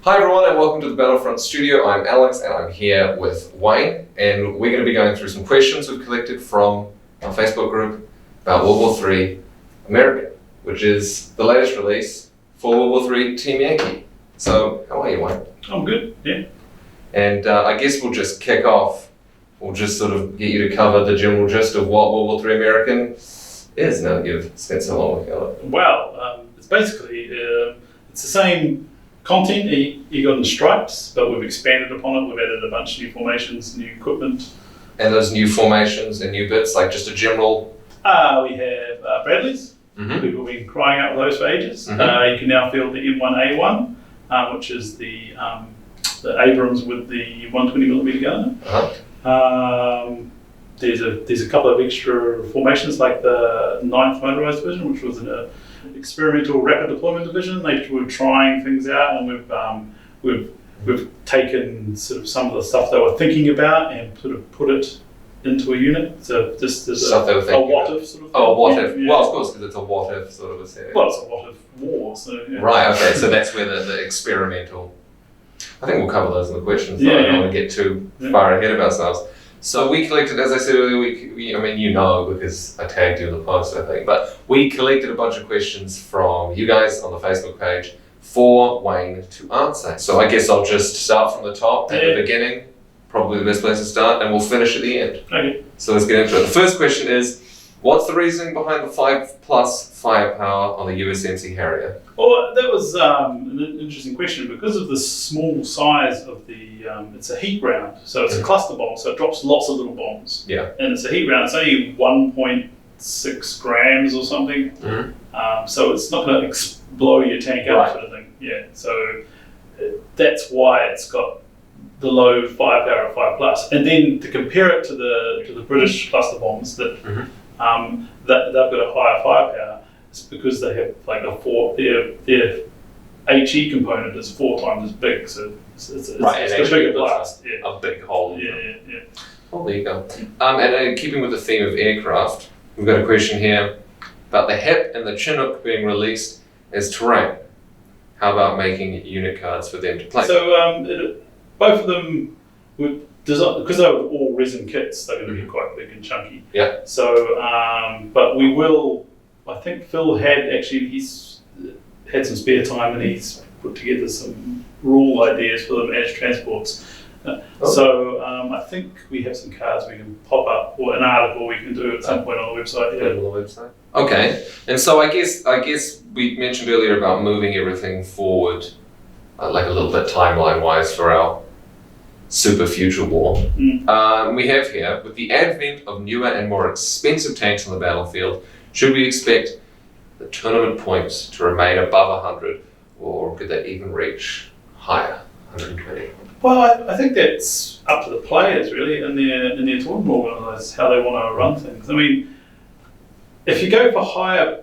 Hi everyone and welcome to the Battlefront Studio. I'm Alex and I'm here with Wayne, and we're going to be going through some questions we've collected from our Facebook group about World War III American, which is the latest release for World War III Team Yankee. So, how are you, Wayne? I'm good, yeah. And I guess we'll just kick off. We'll just sort of get you to cover the general gist of what World War III American is now that you've spent so long with it. Well, it's basically, it's the same content you got in Stripes, but we've expanded upon it. We've added a bunch of new formations, new equipment. And those new formations and new bits, like just a general... We have Bradley's. Mm-hmm. People have been crying out for those for ages. Mm-hmm. You can now field the M1A1, which is the Abrams with the 120mm gun. Uh-huh. There's a couple of extra formations, like the 9th Motorized Division, which was an experimental rapid deployment division. They were trying things out, and we've taken sort of some of the stuff they were thinking about and sort of put it into a unit. So just as a what if sort of thing. Oh, a what if. Yeah. Well, of course, because it's a what if sort of a setting. Well, it's a what if war. So yeah. Right. Okay. So that's where the experimental. I think we'll cover those in the questions. Yeah, I don't want to get too far ahead of ourselves. So we collected, as I said earlier, I mean, you know, because I tagged you in the post, I think, but we collected a bunch of questions from you guys on the Facebook page for Wayne to answer. So I guess I'll just start from the top at the beginning, probably the best place to start, and we'll finish at the end. Okay. So let's get into it. The first question is, what's the reasoning behind the 5+ firepower on the USMC Harrier? Well, that was an interesting question because of the small size of the. It's a heat round, so it's a cluster bomb, so it drops lots of little bombs. Yeah. And it's a heat round. It's only 1.6 grams or something. Mm-hmm. So it's not going to blow your tank up, sort of thing. Yeah. So that's why it's got the low firepower of 5+. And then to compare it to the British cluster bombs that that they've got a higher firepower. It's because they have like their HE component is 4 times as big, so it's a bigger blast. Yeah. A big hole. Yeah. Oh, there you go. And keeping with the theme of aircraft, we've got a question here about the Hip and the Chinook being released as terrain. How about making unit cards for them to play? So both of them would design, because they were all resin kits. They're going to be quite big and chunky. Yeah. So, but we will. I think Phil he's had some spare time and he's put together some rule ideas for them as transports. So I think we have some cards we can pop up, or an article we can do at some point on the website. Yeah. On the website. Okay, and so I guess we mentioned earlier about moving everything forward, like a little bit timeline-wise for our super future war. We have here, with the advent of newer and more expensive tanks on the battlefield, should we expect the tournament points to remain above 100, or could they even reach higher, 120? Well, I think that's up to the players really, and their tournament organisers, how they want to run things. I mean, if you go for higher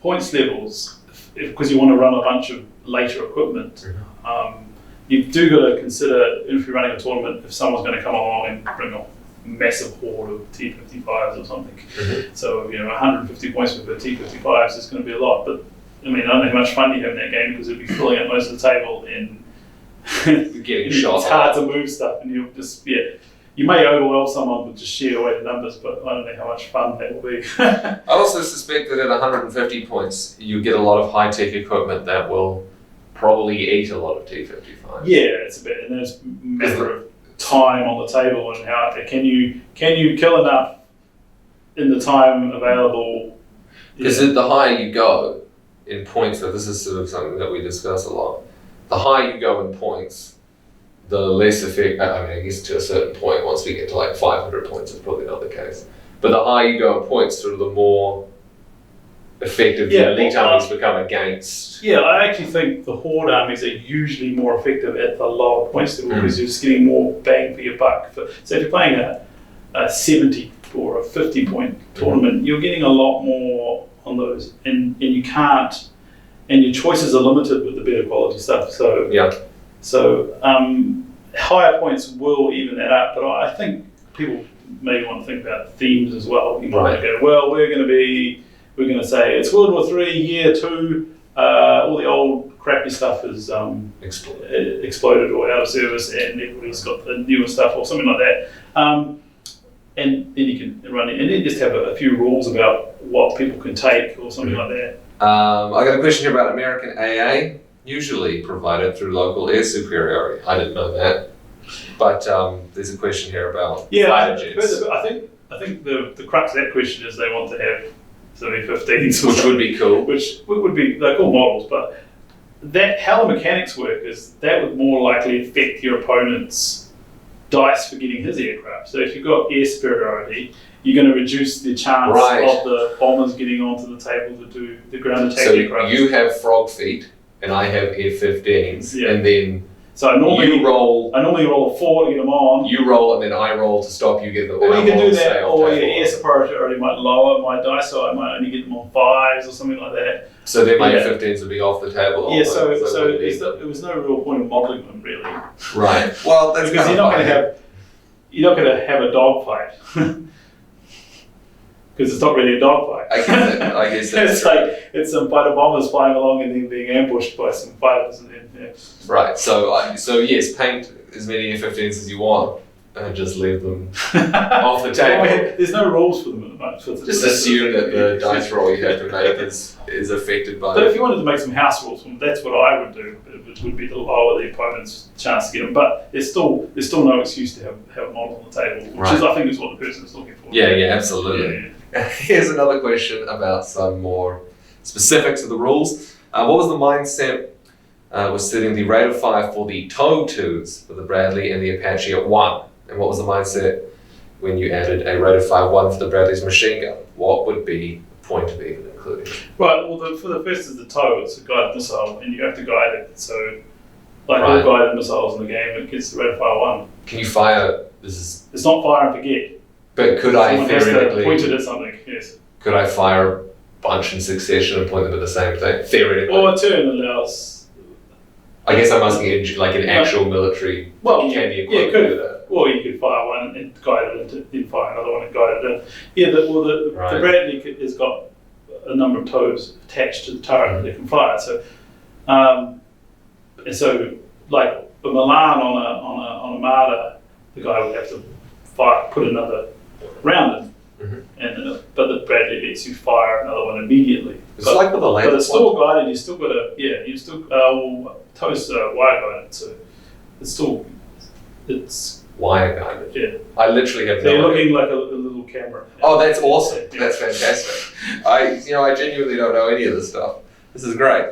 points levels, because you want to run a bunch of later equipment, you do got to consider, if you're running a tournament, if someone's going to come along and bring a massive horde of T-55s or something. So, 150 points for the T-55s is going to be a lot. But, I mean, I don't know how much fun you have in that game because it'll be filling up most of the table and getting shot. It's hard to move stuff and you'll just, you may overwhelm someone with just sheer weight of numbers, but I don't know how much fun that will be. I also suspect that at 150 points, you get a lot of high-tech equipment that will probably eat a lot of T-55s. Yeah, it's a bit, and there's a matter of time on the table and how can you kill enough in the time available. Because the higher you go in points, so this is sort of something that we discuss a lot, the higher you go in points, the less effect, I mean, I guess to a certain point, once we get to like 500 points, it's probably not the case. But the higher you go in points, sort of the more effective the elite armies become against. Yeah, I actually think the horde armies are usually more effective at the lower points level because you're just getting more bang for your buck. So if you're playing a 70 or a 50 point tournament, you're getting a lot more on those, and you can't, and your choices are limited with the better quality stuff. So higher points will even that up, but I think people maybe want to think about themes as well. You might go, well, we're going to say it's World War III, year 2, all the old crappy stuff is Explode. exploded or out of service, and everybody's got the newer stuff or something like that. And then you can run it, and then just have a few rules about what people can take or something like that. I got a question here about American AA, usually provided through local air superiority. I didn't know that, but there's a question here about fighter jets. I think the crux of that question is they want to have 3015s, which would be cool. Which would be, they're cool models, but that how the mechanics work is that would more likely affect your opponent's dice for getting his aircraft. So if you've got air superiority, you're going to reduce the chance of the bombers getting onto the table to do the ground attack aircraft. So you have frog feet, and I have F-15s, and then I normally roll a 4 to get them on. You roll, and then I roll to stop you getting them. Or you can do that, or your air superiority might lower my dice, so I might only get them on 5s or something like that. So then my F-15s would be off the table. Yeah, so it was no real point of modelling them, really. Right. Well, that's because you're not going to have a dogfight. Because it's not really a dogfight. I guess that's it's some fighter bombers flying along and then being ambushed by some fighters, and then Right. So yes, paint as many F-15s as you want, and just leave them off the table. There's no rules for them at the moment. Just assume that the dice roll you have to make is affected by. But if you wanted to make some house rules, that's what I would do. It would be to lower the opponent's chance to get them. But there's still no excuse to have a model on the table, which is, I think, is what the person is looking for. Yeah, absolutely. Yeah. Here's another question about some more specifics of the rules. What was the mindset was setting the rate of fire for the tow twos for the Bradley and the Apache at 1? And what was the mindset when you added a rate of fire 1 for the Bradley's machine gun? What would be the point of even including? Right, well, for the first is the tow, it's a guided missile, and you have to guide it. So, all guided missiles in the game, it gets the rate of fire 1. Can you fire? It's not fire and forget. But could I theoretically point it at something? Yes. Could I fire a bunch in succession and point them at the same thing? Theoretically. Or a turn allows. I guess I'm asking like an actual military. Well, can be equipped with that. Or you could fire one and guide it in, then fire another one and guide it in. Yeah, the Bradley has got a number of tows attached to the turret that can fire it. So, and so like a Milan on a Marder, the guy would have to put another round in. And but the Bradley lets you fire another one immediately. It's like with the latest. But it's still guided. You still got to tows wire guided, so it's wire guided. Yeah. I literally have. They're looking like a little camera. Oh, that's awesome! Yeah. That's fantastic. I genuinely don't know any of this stuff. This is great.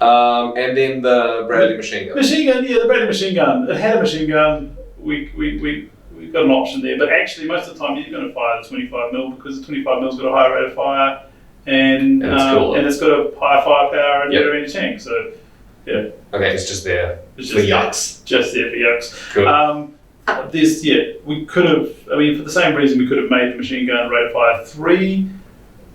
And then the Bradley machine gun. The Bradley machine gun. It had a machine gun. We've got an option there, but actually most of the time you're going to fire the 25mm because the 25mm's got a higher rate of fire and it's got a higher firepower and better range tank. So yeah. Okay, it's just there for yucks. Just there for yucks. Good. We could have. I mean, for the same reason, we could have made the machine gun rate of fire 3,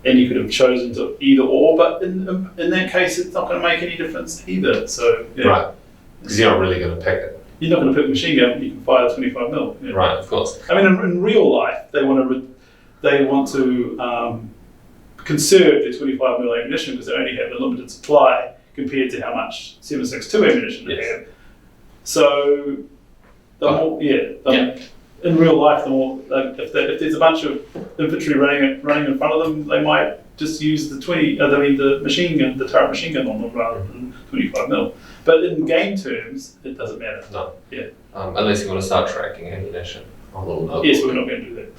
and you could have chosen to either or. But in that case, it's not going to make any difference either. So yeah. Right, because you're not really going to pick it. You're not going to pick a machine gun, you can fire the 25mm. Yeah. Right, of course. I mean, in real life, they want to conserve their 25mm ammunition because they only have a limited supply compared to how much 7.62 ammunition they have. So, in real life, if there's a bunch of infantry running in front of them, they might just use the machine gun, the turret machine gun on them rather than 25mm. But in game terms, it doesn't matter. No. Yeah. Unless you want to start tracking ammunition. Yes, we're not going to do that.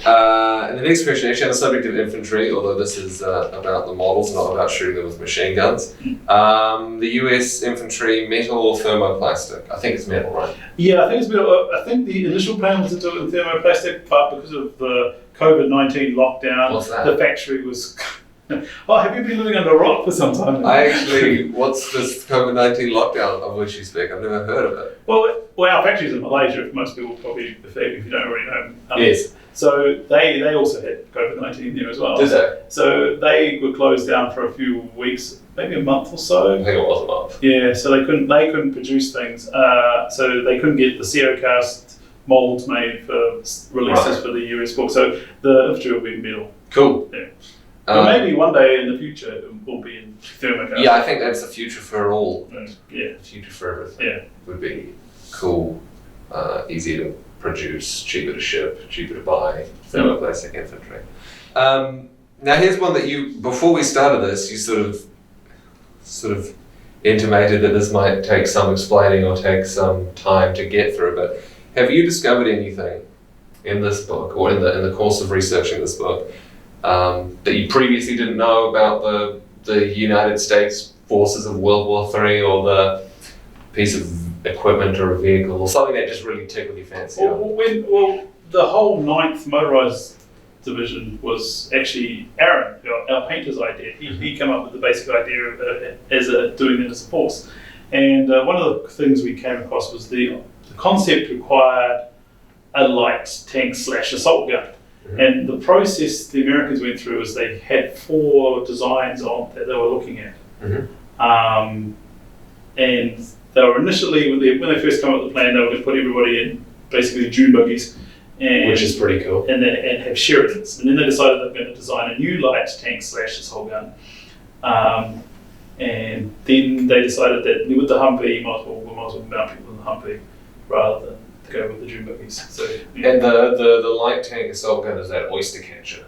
And the next question, actually on the subject of infantry, although this is about the models, not about shooting them with machine guns. The US infantry, metal or thermoplastic? I think it's metal, right? Yeah, I think it's metal. I think the initial plan was to do it with thermoplastic, but because of the COVID-19 lockdown, the factory was... Oh, have you been living under a rock for some time now? What's this COVID-19 lockdown of which you speak? I've never heard of it. Well, our factory's in Malaysia, if most people probably, if you don't already know. Yes. So they also had COVID-19 there as well. Did they? So they were closed down for a few weeks, maybe a month or so. I think it was a month. Yeah, so they couldn't produce things. So they couldn't get the CO cast molds made for releases for the US book. So the infantry will be metal. Cool. Yeah. But maybe one day in the future it will be in thermocast. Yeah, I think that's the future for all. Yeah. The future for everything. Yeah. Would be cool, easy to produce, cheaper to ship, cheaper to buy, thermoplastic infantry. Now here's one that before we started this, you sort of intimated that this might take some explaining or take some time to get through, but have you discovered anything in this book or in the course of researching this book that you previously didn't know about the United States forces of World War III, or the piece of equipment or a vehicle or something that just really tickled your fancy? Well, the whole 9th Motorised Division was actually Aaron, our painter's idea. He came up with the basic idea of doing it as a force. And one of the things we came across was the concept required a light tank / assault gun. Mm-hmm. And the process the Americans went through is they had 4 designs on that they were looking at. Mm-hmm. And they were initially, when they first came up with the plan, they were going to put everybody in basically dune buggies. Which is pretty cool. And have Sheridans. And then they decided they were going to design a new light tank / assault gun. And then they decided that with the Humvee, we might as well mount people in the Humvee rather than go with the dune buggies. So, yeah. And the light tank assault gun is that oyster catcher.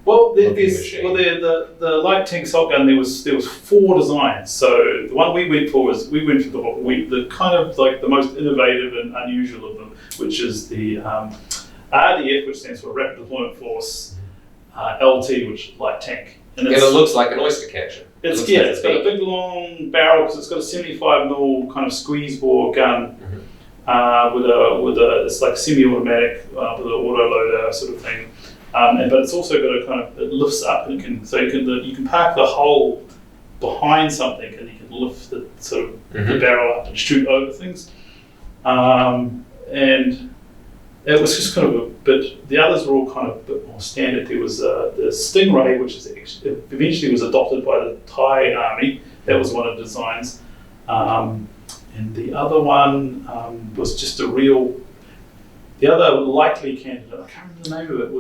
Well, the light tank assault gun, there was 4 designs. So the one we went for the kind of like the most innovative and unusual of them, which is the RDF, which stands for Rapid Deployment Force, LT, which is light tank. And it looks like an oyster catcher. It's got a big long barrel because it's got a 75mm kind of squeeze bore gun. Mm-hmm. It's like semi-automatic with an auto loader sort of thing. But it's also got it lifts up, and you can park the hull behind something, and you can lift the sort of the barrel up and shoot over things. And it was just kind of a bit. The others were all kind of a bit more standard. There was the Stingray, which eventually was adopted by the Thai army. That was one of the designs, and the other one was just a real. The other likely candidate, I can't remember the name of it,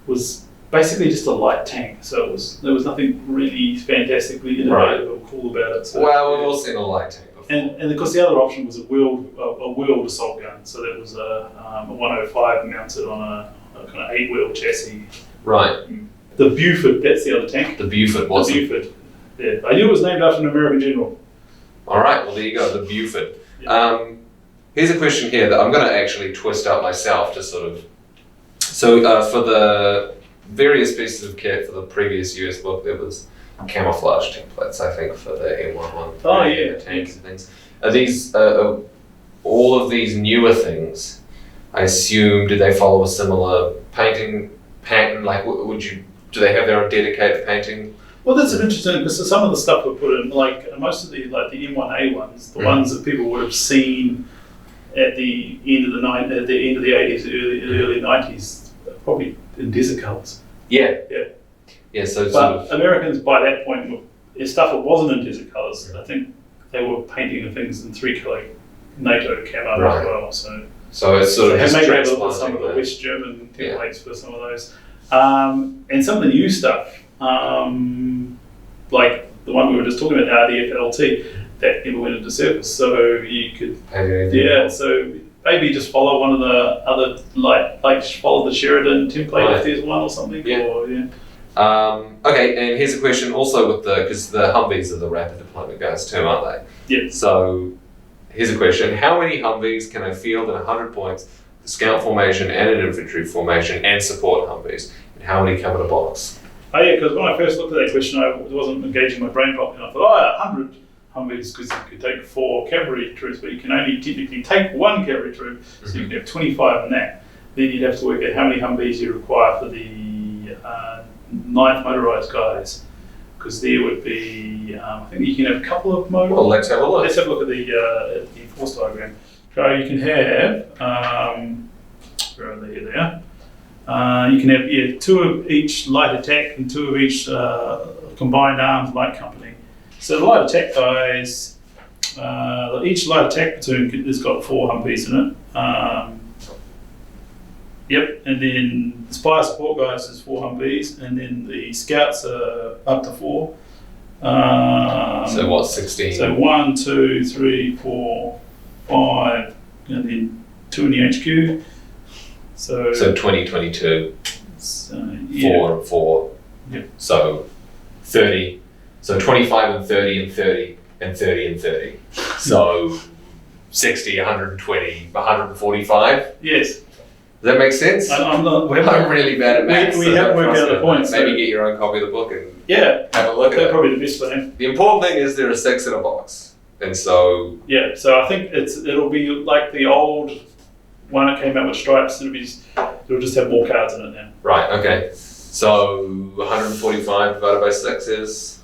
was basically just a light tank. So there was nothing really fantastically innovative or cool about it. So, well, we've all seen a light tank before. And of course the other option was a wheeled assault gun. So that was a 105 mounted on a kind of 8-wheel chassis. Right. The Buford, that's the other tank. The Buford, what's it? The Buford. Yeah, I knew it was named after an American general. All right, well there you go, the Buford. Yeah. Here's a question here that I'm going to actually twist up myself to sort of... So for the various pieces of kit for the previous US book, there was camouflage templates, I think, for the M113 the tanks and things. Are these, all of these newer things, I assume, did they follow a similar painting pattern? Like, do they have their own dedicated painting? Well, that's interesting because some of the stuff we put in, like most of the M1A ones, the ones that people would have seen at the end of the 80s, early 90s, probably in desert colours. Yeah. So Americans by that point, if stuff that wasn't in desert colours, I think they were painting things in 3-colour NATO camo as well. So it's sort of just maybe a little bit some of the West German templates for some of those, and some of the new stuff, like the one we were just talking about, RDF LT. That never went into service, so you could, so maybe just follow one of the other, like follow the Sheridan template if there's one or something. Okay, and here's a question also because the Humvees are the rapid deployment guys too, aren't they? Yeah. So here's a question: how many Humvees can I field at 100 points, the scout formation and an infantry formation, and support Humvees? And how many come in a box? Oh yeah, because when I first looked at that question, I wasn't engaging my brain properly. I thought, 100. Humvees, because you could take 4 cavalry troops, but you can only technically take 1 cavalry troop, so you can have 25 in that. Then you'd have to work out how many Humvees you require for the 9th motorised guys, because there would be, I think you can have a couple of motorised. Well, let's have a look. Let's have a look at the force diagram. So you can have, where are they? Here they are. You can have 2 of each light attack and 2 of each combined arms light company. So the light attack guys, each light attack platoon has got 4 Humvees in it. Yep, and then the Spire support guys is 4 Humvees, and then the Scouts are up to 4. So what, 16? So 1, 2, 3, 4, 5, and then 2 in the HQ. So 2022. Yeah. 4 and 4. Yep. So 30. So 25 and 30 and 30 and 30 and 30. So 60, 120, 145. Yes. Does that make sense? I'm really bad at maths. We haven't worked out the points. Maybe get your own copy of the book and have a look at it. Probably the best plan. The important thing is there are 6 in a box. And so... Yeah, so I think it'll be like the old one that came out with stripes. It'll just have more cards in it now. Right, okay. So 145 divided by 6 is...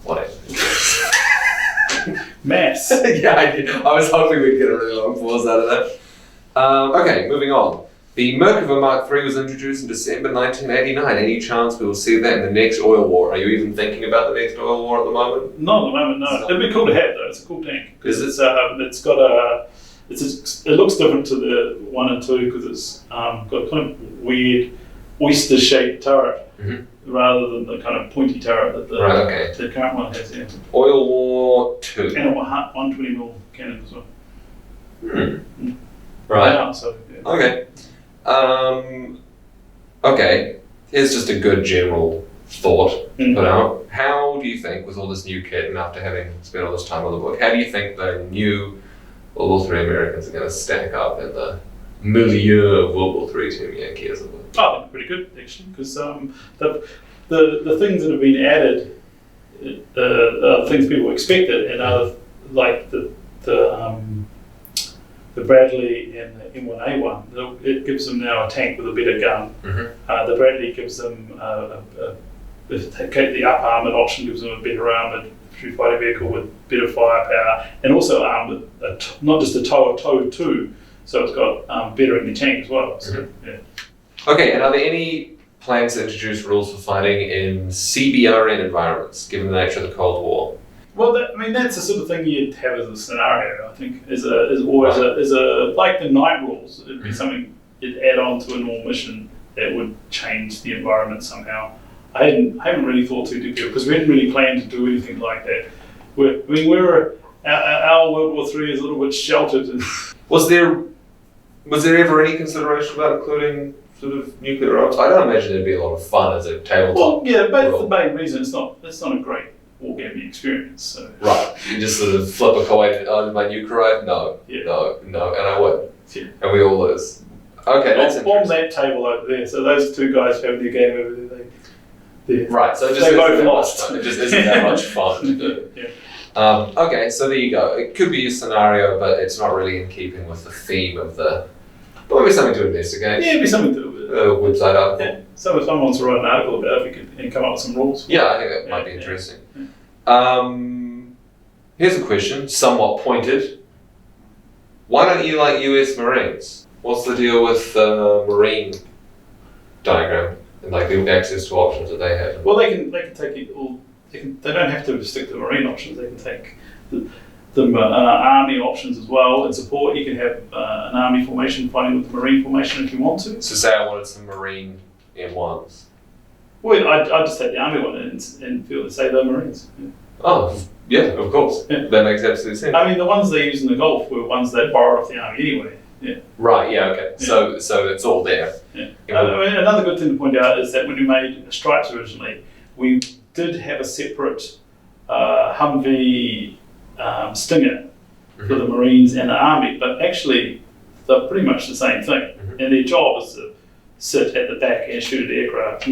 Whatever. Maths. Yeah, I did. I was hoping we'd get a really long pause out of that. Okay, moving on. The Merkava Mk3 was introduced in December 1989. Any chance we will see that in the next oil war? Are you even thinking about the next oil war at the moment? Not at the moment, no. It'd be cool to have though. It's a cool tank because Is it's got a. It looks different to the 1 and 2 because it's got a kind of weird oyster-shaped turret rather than the kind of pointy turret that the current one has. Yeah. Oil War 2. And a 120mm cannon as well. Right. Yeah, so, yeah. Okay. Okay. Here's just a good general thought to put out. How do you think, with all this new kit and after having spent all this time on the book, how do you think the new World War III Americans are going to stack up in the milieu of World War III Team Yankee, as it were? Oh, they're pretty good actually, because the things that have been added, things people expected, and other like the Bradley and the M1A1, it gives them now a tank with a better gun. The Bradley gives them the up armoured option gives them a better armoured fighting vehicle with better firepower, and also armed with not just a tow 2, so it's got better in the tank as well. So, yeah. Okay, and are there any plans to introduce rules for fighting in CBRN environments, given the nature of the Cold War? Well, that's the sort of thing you'd have as a scenario. I think is always like the night rules. It'd be something you'd add on to a normal mission that would change the environment somehow. I haven't really thought too deeply because we hadn't really planned to do anything like that. Our World War III is a little bit sheltered. Was there ever any consideration about including sort of nuclear arms? I don't imagine it'd be a lot of fun as a tabletop. Well, yeah, but that's the main reason. It's not a great wargaming experience. So. Right, you just sort of flip a coin on my nuke arrive? No, and I win. Yeah. And we all lose. Okay, that's interesting. On that table over there, so those 2 guys have their game over there. Right, so it just isn't lost. It just isn't that much fun to do. Yeah. Okay, so there you go. It could be a scenario, but it's not really in keeping with the theme of the... But maybe something to investigate. Yeah, it'd be something to do with it. Website article. Yeah. So if someone wants to write an article about it, we could come up with some rules. Yeah, I think that might be interesting. Here's a question, somewhat pointed. Why don't you like US Marines? What's the deal with the Marine diagram and like the access to options that they have? Well, they can take it all. They don't have to stick to the Marine options. They can take the Army options as well. In support, you can have an Army formation fighting with the Marine formation if you want to. So say I wanted some Marine M1s. Well, I'd just take the Army one and say the Marines. Yeah. Oh, yeah, of course. Yeah. That makes absolute sense. I mean, the ones they use in the Gulf were ones they borrowed off the Army anyway. Yeah. Right, yeah, okay. Yeah. So it's all there. Yeah. I mean, another good thing to point out is that when we made Stripes originally, we did have a separate Humvee Stinger for the Marines and the Army, but actually they're pretty much the same thing. And their job is to sit at the back and shoot at aircraft.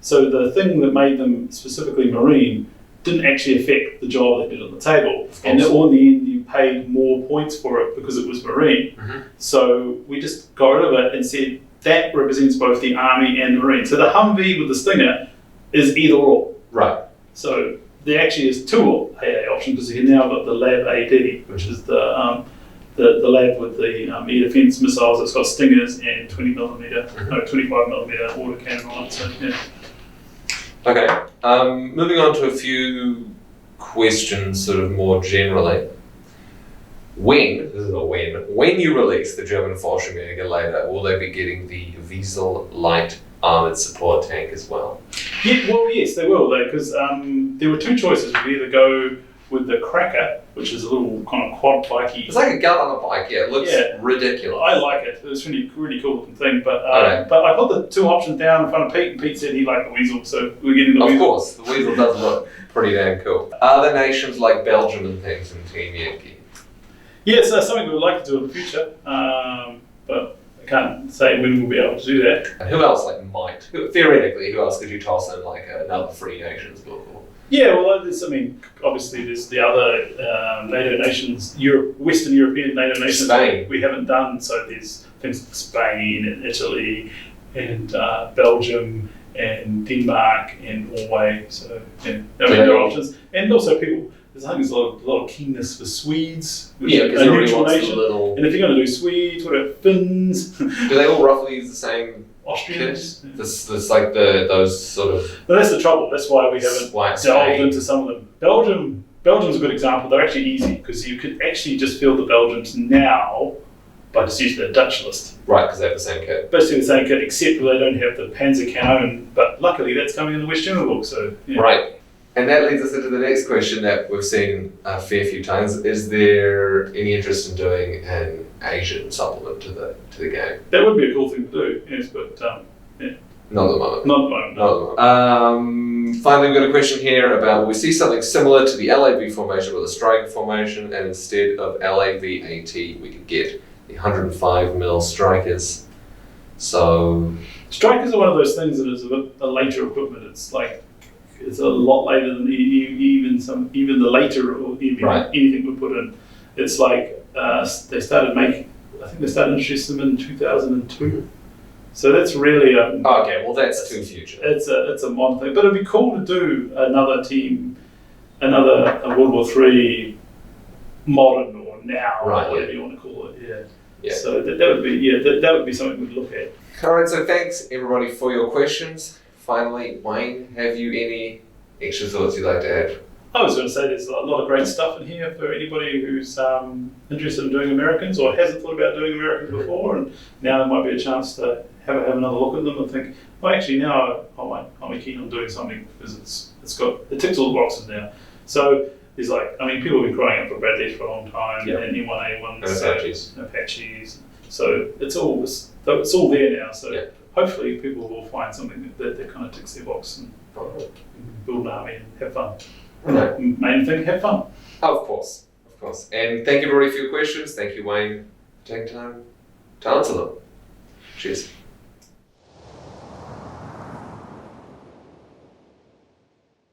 So the thing that made them specifically Marine didn't actually affect the job they did on the table. And in the end, you paid more points for it because it was Marine. So we just got rid of it and said that represents both the Army and the Marine. So the Humvee with the Stinger is either or. Right. So there actually is 2 AA options because you've now got the Lab AD, which is the lab with the air defense missiles. It's got Stingers and 25mm autocannon on it. So, yeah. Okay, moving on to a few questions sort of more generally. when you release the German Fallschirmjäger later, will they be getting the Wiesel light armored support tank as well? Yeah, well, yes, they will, because there were two choices. We either go with the Cracker, which is a little kind of quad bikey. It's like a gun on a bike, yeah. It looks ridiculous. I like it. It's really, really cool looking thing. But but I put the two options down in front of Pete, and Pete said he liked the Wiesel, so we're getting the Wiesel. Of course, the Wiesel does look pretty damn cool. Other nations like Belgium and things in Team Yankee? Yeah, it's something we would like to do in the future, but I can't say when we'll be able to do that. And who else theoretically, who else could you toss in like another free nations book? Yeah, well, obviously there's the other NATO nations, Western European NATO nations Spain. We haven't done. So there's things like Spain and Italy and Belgium and Denmark and Norway. So there are options, and also people. I think there's a lot of keenness for Swedes, which because are a everybody neutral wants nation. And if you're going to do Swedes, what about Finns? Do they all roughly use the same Austrians? kit? This like those sort of. No, that's the trouble. That's why we haven't delved into some of them. Belgium's a good example. They're actually easy because you could actually just field the Belgians now by just using the Dutch list. Right, because they have the same kit. Basically the same kit, except they don't have the Panzer cannon. But luckily, that's coming in the West German book. So yeah. Right. And that leads us into the next question that we've seen a fair few times. Is there any interest in doing an Asian supplement to the game? That would be a cool thing to do, yes, but yeah. Not at the moment. Not at the moment. Not at the moment. Finally, we've got a question here about we see something similar to the LAV formation with a Stryker formation, and instead of LAV-AT, we could get the 105mm Strykers. So Strykers are one of those things that is a later equipment. It's a lot later than even the later or even anything we put in. It's like they started introducing them in 2002. So that's really okay. Well, that's too future. It's a modern thing, but it'd be cool to do another World War III modern or now, whatever you want to call it. Yeah. So that would be something we'd look at. All right. So thanks everybody for your questions. Finally, Wayne, have you any extra thoughts you'd like to add? I was going to say there's a lot of great stuff in here for anybody who's interested in doing Americans or hasn't thought about doing Americans before, and now there might be a chance to have another look at them and think, well, actually now I'm keen on doing something because it ticks all the boxes now. So there's people have been crying out for Bradley for a long time, and M1A1s, and Apaches. So it's all there now. So hopefully people will find something that kind of ticks their box and build an army and have fun. Main thing, have fun. Of course. And thank you everybody for your questions. Thank you, Wayne, for taking time to answer them. Cheers.